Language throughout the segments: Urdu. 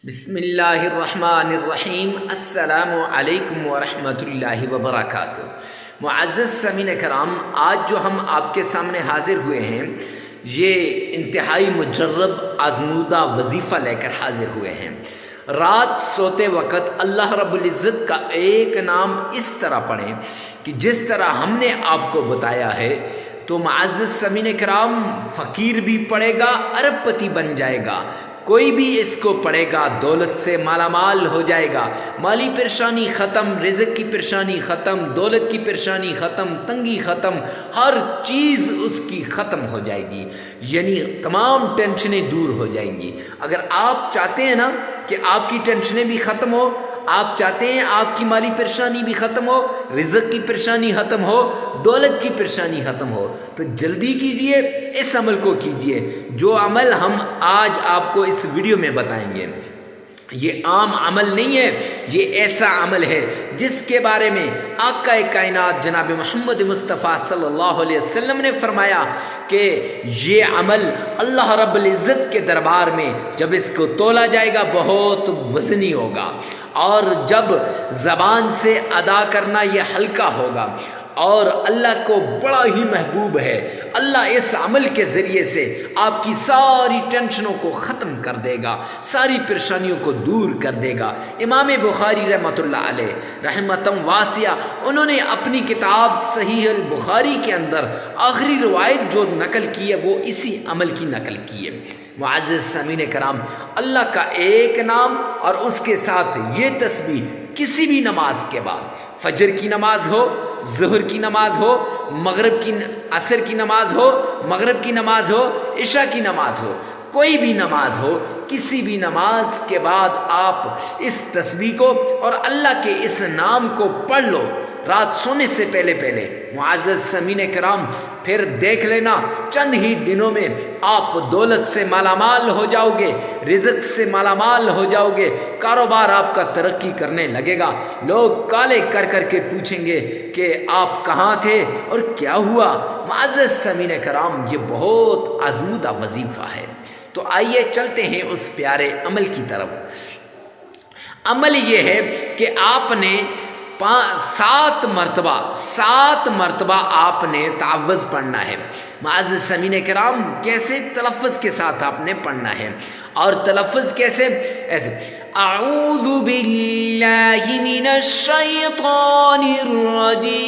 بسم اللہ الرحمن الرحیم۔ السلام علیکم ورحمۃ اللہ وبرکاتہ۔ معزز سامعین کرام، آج جو ہم آپ کے سامنے حاضر ہوئے ہیں یہ انتہائی مجرب آزمودہ وظیفہ لے کر حاضر ہوئے ہیں۔ رات سوتے وقت اللہ رب العزت کا ایک نام اس طرح پڑھیں کہ جس طرح ہم نے آپ کو بتایا ہے، تو معزز سامعین کرام فقیر بھی پڑھے گا ارب پتی بن جائے گا، کوئی بھی اس کو پڑھے گا دولت سے مالا مال ہو جائے گا، مالی پریشانی ختم، رزق کی پریشانی ختم، دولت کی پریشانی ختم، تنگی ختم، ہر چیز اس کی ختم ہو جائے گی، یعنی تمام ٹینشنیں دور ہو جائیں گی۔ اگر آپ چاہتے ہیں نا کہ آپ کی ٹینشنیں بھی ختم ہو، آپ چاہتے ہیں آپ کی مالی پریشانی بھی ختم ہو، رزق کی پریشانی ختم ہو، دولت کی پریشانی ختم ہو، تو جلدی کیجئے، اس عمل کو کیجئے جو عمل ہم آج آپ کو اس ویڈیو میں بتائیں گے۔ یہ عام عمل نہیں ہے، یہ ایسا عمل ہے جس کے بارے میں آقا کائنات جناب محمد مصطفیٰ صلی اللہ علیہ وسلم نے فرمایا کہ یہ عمل اللہ رب العزت کے دربار میں جب اس کو تولا جائے گا بہت وزنی ہوگا، اور جب زبان سے ادا کرنا یہ ہلکا ہوگا، اور اللہ کو بڑا ہی محبوب ہے۔ اللہ اس عمل کے ذریعے سے آپ کی ساری ٹینشنوں کو ختم کر دے گا، ساری پریشانیوں کو دور کر دے گا۔ امام بخاری رحمۃ اللہ علیہ رحمتم واسعہ، انہوں نے اپنی کتاب صحیح البخاری کے اندر آخری روایت جو نقل کی ہے وہ اسی عمل کی نقل کی ہے۔ معزز سامعین کرام، اللہ کا ایک نام اور اس کے ساتھ یہ تسبیح کسی بھی نماز کے بعد، فجر کی نماز ہو، ظہر کی نماز ہو، مغرب کی عصر کی نماز ہو، مغرب کی نماز ہو، عشاء کی نماز ہو، کوئی بھی نماز ہو، کسی بھی نماز کے بعد آپ اس تسبیح کو اور اللہ کے اس نام کو پڑھ لو رات سونے سے پہلے معزز سامعین کرام، پھر دیکھ لینا چند ہی دنوں میں آپ دولت سے مالا مال ہو جاؤ گے، رزق سے مالا مال ہو جاؤ گے، کاروبار آپ کا ترقی کرنے لگے گا، لوگ کالے کر کر کے پوچھیں گے کہ آپ کہاں تھے اور کیا ہوا۔ معزز سامعین کرام، یہ بہت آزمودہ وظیفہ ہے، تو آئیے چلتے ہیں اس پیارے عمل کی طرف۔ عمل یہ ہے کہ آپ نے 7 مرتبہ آپ نے تعوذ پڑھنا ہے۔ معزز سامعین کرام، کیسے؟ تلفظ کے ساتھ آپ نے پڑھنا ہے، اور تلفظ کیسے؟ ایسے: اعوذ باللہ من الشیطان الرجیم۔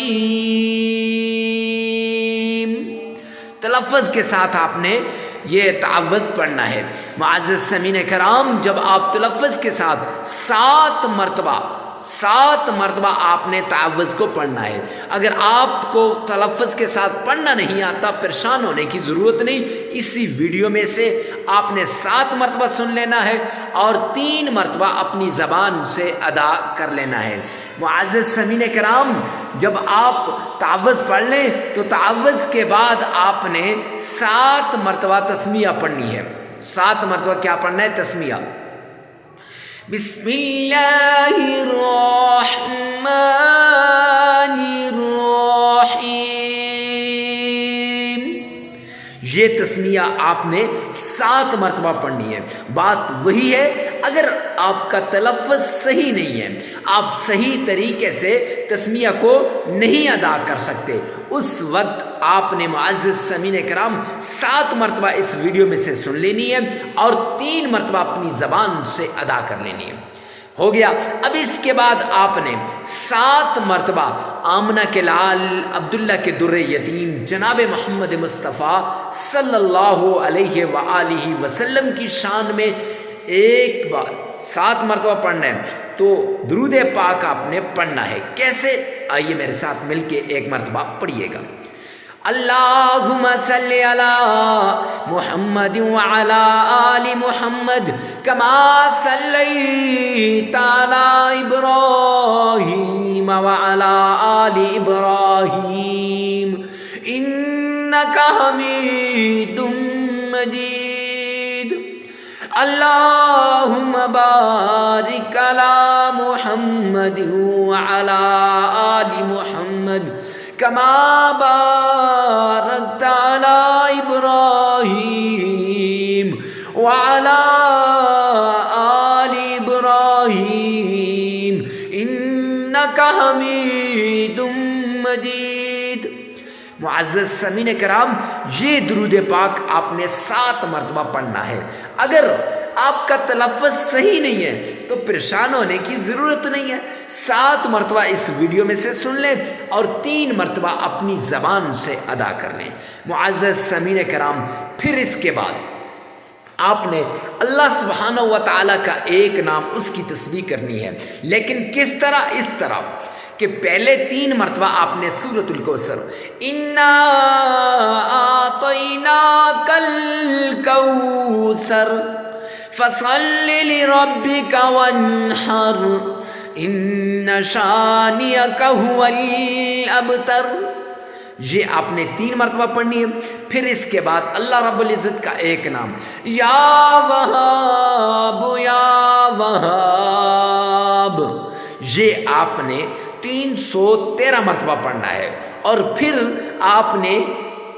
تلفظ کے ساتھ آپ نے یہ تعوذ پڑھنا ہے۔ معزز سامعین کرام، جب آپ تلفظ کے ساتھ 7 مرتبہ آپ نے تعوذ کو پڑھنا ہے۔ اگر آپ کو تلفظ کے ساتھ پڑھنا نہیں آتا، پریشان ہونے کی ضرورت نہیں، اسی ویڈیو میں سے آپ نے 7 مرتبہ سن لینا ہے اور 3 مرتبہ اپنی زبان سے ادا کر لینا ہے۔ معزز سامعین کرام، جب آپ تعوذ پڑھ لیں تو تعوذ کے بعد آپ نے 7 مرتبہ تسمیہ پڑھنی ہے۔ 7 مرتبہ کیا پڑھنا ہے؟ تسمیہ۔ بسم اللہ الرحمن الرحیم۔ یہ تسمیہ آپ نے 7 مرتبہ پڑھنی ہے۔ بات وہی ہے، اگر آپ کا تلفظ صحیح نہیں ہے، آپ صحیح طریقے سے تسمیہ کو نہیں ادا کر سکتے، اس وقت آپ نے معزز سامعین کرام 7 مرتبہ اس ویڈیو میں سے سن لینی ہے اور 3 مرتبہ اپنی زبان سے ادا کر لینی ہے۔ ہو گیا۔ اب اس کے بعد آپ نے 7 مرتبہ آمنہ کے لال عبداللہ کے در یتیم جناب محمد مصطفیٰ صلی اللہ علیہ وآلہ وسلم کی شان میں ایک بار 7 مرتبہ پڑھنا ہے، تو درود پاک آپ نے پڑھنا ہے۔ کیسے؟ آئیے میرے ساتھ مل کے ایک مرتبہ پڑھیے گا۔ اللہم صلی علی محمد وعلی آل محمد کما صلیت علی ابراہیم وعلی آل ابراہیم انکا حمید مجید۔ اللہم بارک علی محمد وعلی آل محمد کما بارکت علی ابراہیم وعلی آل مجید۔ معزز سامعین کرام، یہ درود پاک آپ نے 7 مرتبہ پڑھنا ہے۔ اگر آپ کا تلفظ صحیح نہیں ہے تو پریشان ہونے کی ضرورت نہیں ہے، 7 مرتبہ اس ویڈیو میں سے سن لیں اور 3 مرتبہ اپنی زبان سے ادا کر لیں۔ معزز سامعین کرام، پھر اس کے بعد آپ نے اللہ سبحانہ و تعالیٰ کا ایک نام، اس کی تسبیح کرنی ہے، لیکن کس طرح؟ اس طرح کہ پہلے 3 مرتبہ آپ نے سورۃ الکوثر انا اعطیناک الکوثر فصل لربک وانحر ان شانئک هو الابتر، یہ آپ نے 3 مرتبہ پڑھنی ہے۔ پھر اس کے بعد اللہ رب العزت کا ایک نام یا وہاب یا وہاب، یہ آپ نے 313 مرتبہ پڑھنا ہے۔ اور پھر آپ نے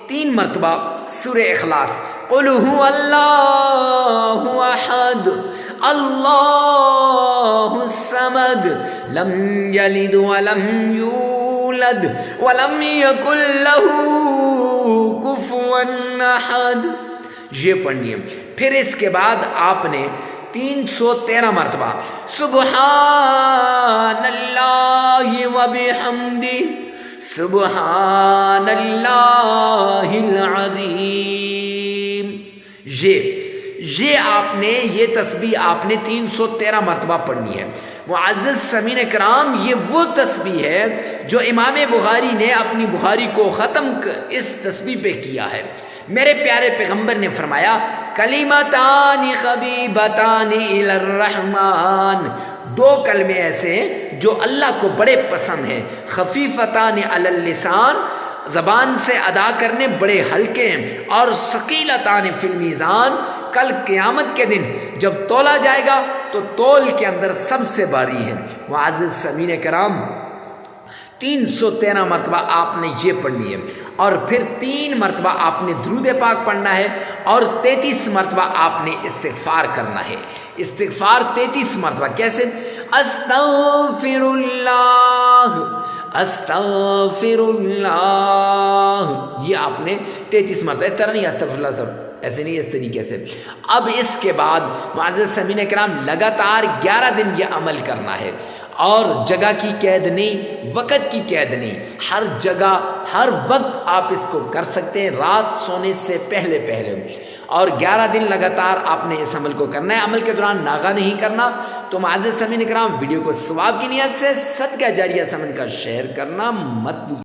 3 مرتبہ سورہ اخلاص قل هو اللہ احد اللہ الصمد لم یلد ولم یولد ولم یکن له کفوا احد، یہ پڑھنی ہے۔ پھر اس کے بعد آپ نے 313 مرتبہ سبحان اللہ وبحمدہ سبحان اللہ العظیم، یہ آپ نے، یہ تسبیح آپ نے 313 مرتبہ پڑھنی ہے۔ معزز سامعین کرام، یہ وہ تسبیح ہے جو امام بخاری نے اپنی بخاری کو ختم اس تسبیح پہ کیا ہے۔ میرے پیارے پیغمبر نے فرمایا کلمتان خبیبتان الی الرحمن، 2 کلمے ایسے ہیں جو اللہ کو بڑے پسند ہیں، خفیفتان علی اللسان، زبان سے ادا کرنے بڑے ہلکے ہیں، اور ثقیلتان فی المیزان، کل قیامت کے دن جب تولا جائے گا تو تول کے اندر سب سے بھاری ہے۔ معزز سامعین کرام، 313 مرتبہ آپ نے یہ پڑھنی ہے، اور پھر 3 مرتبہ آپ نے درود پاک پڑھنا ہے، اور 33 مرتبہ آپ نے استغفار کرنا ہے۔ استغفار 33 مرتبہ کیسے؟ استغفر اللہ استغفر اللہ، یہ آپ نے 33 مرتبہ، اس طرح نہیں استغفر اللہ سب ایسے نہیں، اس طریقے سے۔ اب اس کے بعد معزز سامعین کرام، لگاتار 11 دن یہ عمل کرنا ہے، اور جگہ کی قید نہیں، وقت کی قید نہیں، ہر جگہ ہر وقت آپ اس کو کر سکتے ہیں، رات سونے سے پہلے پہلے، اور 11 دن لگاتار آپ نے اس عمل کو کرنا ہے۔ عمل کے دوران ناغہ نہیں کرنا۔ تو معزز سامعین کرام، ویڈیو کو ثواب کی نیت سے صدقہ جاریہ سمن کا شیئر کرنا مت بھولیے۔